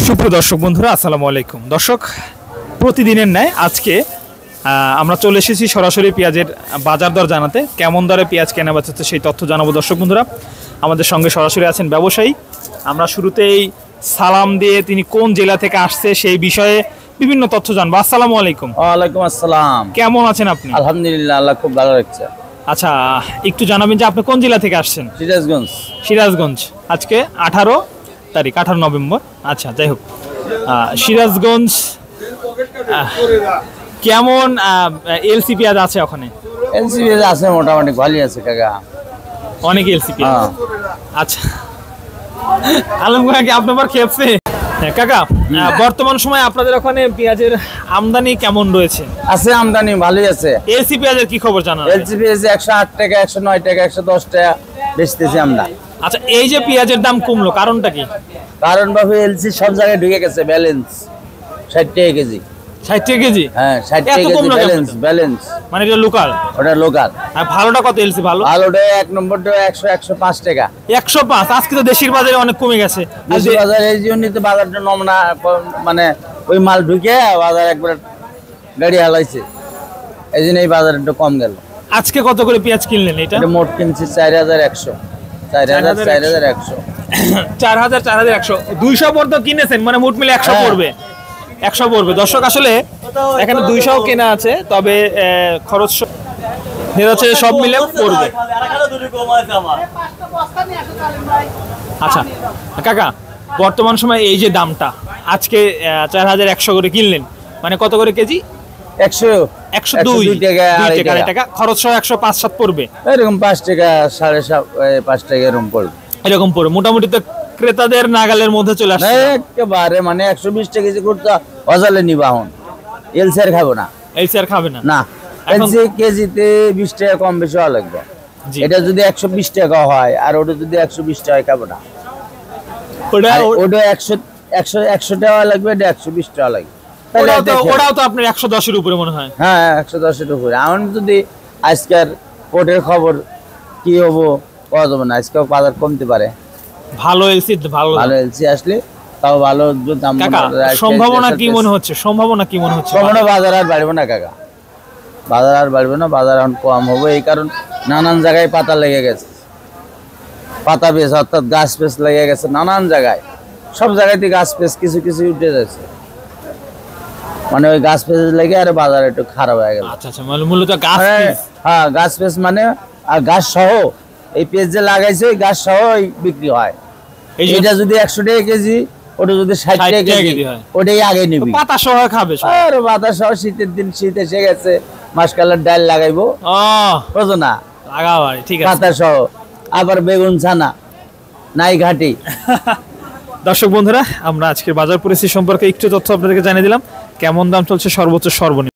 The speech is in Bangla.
সুপ্রিয় দর্শক বন্ধুরা, আসসালামু আলাইকুম। দর্শক, প্রতিদিনের ন্যায় আজকে আমরা চলে এসেছি সরাসরি পেঁয়াজের বাজার দর জানাতে। কেমন দরে পেঁয়াজ কেনা বেচা হচ্ছে সেই তথ্য জানাবো। দর্শক বন্ধুরা, আমাদের সঙ্গে সরাসরি আছেন ব্যবসায়ী। আমরা শুরুতেই সালাম দিয়ে তিনি কোন জেলা থেকে আসছে সেই বিষয়ে বিভিন্ন তথ্য জানবো। আসসালামু আলাইকুম। ওয়ালাইকুম আসসালাম। কেমন আছেন আপনি? আলহামদুলিল্লাহ, আল্লাহ খুব ভালো রাখছে। আচ্ছা, একটু জানাবেন যে আপনি কোন জেলা থেকে আসছেন? সিরাজগঞ্জ। সিরাজগঞ্জ। আজকে 18 তারিখ, 18 নভেম্বর। আচ্ছা, যাই হোক, সিরাজগঞ্জ কেমন এলসি পেঁয়াজ আছে ওখানে? এলসি পেঁয়াজ আছে, মোটামুটি ভালোই আছে কাকা। অনেক এলসি পেঁয়াজ। আচ্ছা, আলম কাকা কি আপনার খেপছে? হ্যাঁ কাকা, বর্তমান সময় আপনাদের ওখানে পেঁয়াজের আমদানি কেমন রয়েছে? আছে, আমদানি ভালোই আছে। এলসি পেঁয়াজের কি খবর জানা? এলসি পেঁয়াজ 108 টাকা, 109 টাকা, 110 টাকা বেচতেছি আমরা। আচ্ছা, এই যে পেঁয়াজের দাম কমলো, কারণটা কি? কারণ বাবু এলসি সব জায়গায় ঢুকে গেছে, ব্যালেন্স 60 টাকা কেজি। 60 টাকা কেজি? হ্যাঁ, 60 টাকা কেজি ব্যালেন্স। ব্যালেন্স মানে এটা লোকাল? ওটা লোকাল। আর ভালোটা কত এলসি ভালো? ভালোটা 1 নম্বরটা 100 105 টাকা। 105? আজকে তো দেশের বাজারে অনেক কমে গেছে। দেশের বাজারে এই জন্যই তো বাজারটা নমনা, মানে ওই মাল ঢুকে বাজার একবার গাড়ি হালাইছে, এই জন্য এই বাজার একটু কম গেল। আজকে কত করে পেঁয়াজ কিনলেন? এটা মোট কিনছি 4100। 4100 4100 200 পর্যন্ত কিনেছেন, মানে মোট মিলে 100 পড়বে। 100 পড়বে। দর্শক, আসলে এখানে 200 কেনা আছে, তবে খরচ হচ্ছে সব মিলে পড়বে। আচ্ছা কাকা, বর্তমান সময় এই যে দামটা, আজকে 4100 করে কিনলেন, মানে কত করে কেজি? 102 টাকা। খরচ সহ 105-7 পড়বে, এরকম 5 টাকা 5.5 টাকা এরকম পড়বে। এরকম পড়বে মোটামুটি। তো ক্রেতাদের নাগালের মধ্যে চলে আসছে একেবারে, মানে 120 টাকা কেজি করতে অজালে নিবা। এখন এলসি আর খাবো না। এলসি আর খাবে না? না, এলসি কেজিতে 20 টাকা কম বেশি হওয়া লাগবে। এটা যদি 120 টাকা হয় আর ওটা যদি 120 টাকা খাবো না। ওটা 100 টাকা লাগবে, এটা 120 টাকা লাগবে। ওরাও তো আপনার 110 এর উপরে মনে হয়। হ্যাঁ, 110 এর উপরে। এখন যদি আজকের কোর্টের খবর কি হবো পাওয়া যাবে না, আজকেও বাজার কমতে পারে। ভালো এলসি, ভালো এলসি আসলে তাও ভালো দাম। সম্ভাবনা কি মনে হচ্ছে? সম্ভাবনা বাজার আর বাড়বে না কাকা, বাজার আর বাড়বে না, বাজার এখন কম হবে। এই কারণ নানান জায়গায় পাতা লেগে গেছে, পাতা পেঁচ অর্থাৎ গাছ পেঁচ লেগে গেছে নানান জায়গায়। সব জায়গাতে গাছ পেঁচ কিছু কিছু উঠে যাচ্ছে, মানে ওই গাছ পেঁচ লেগে আর বাজার একটু খারাপ হয়ে গেল। আচ্ছা, মূলত গাছ, হ্যাঁ গাছ পেঁচ মানে, আর গাছ সহ এই পেঁচ যে লাগাইছে ওই গাছ সহ বিক্রি হয়। এটা যদি 100 টাকা কেজি, ওটা যদি 60 টাকা কেজি, ওটাই আগে নিবি। পাতা সহ খাবে? আর পাতা সহ, শীতের দিন, শীত এসে গেছে, মাসকালের ডাল লাগাইবো, বুঝো না, ঠিক আছে, পাতা সহ। আবার বেগুন ছানা নাই ঘাটি। দর্শক বন্ধুরা, আমরা আজকের বাজার পরিস্থিতি সম্পর্কে একটু তথ্য আপনাদেরকে জানিয়ে দিলাম। কেমন দাম চলছে সর্বোচ্চ সর্বনিম্ন।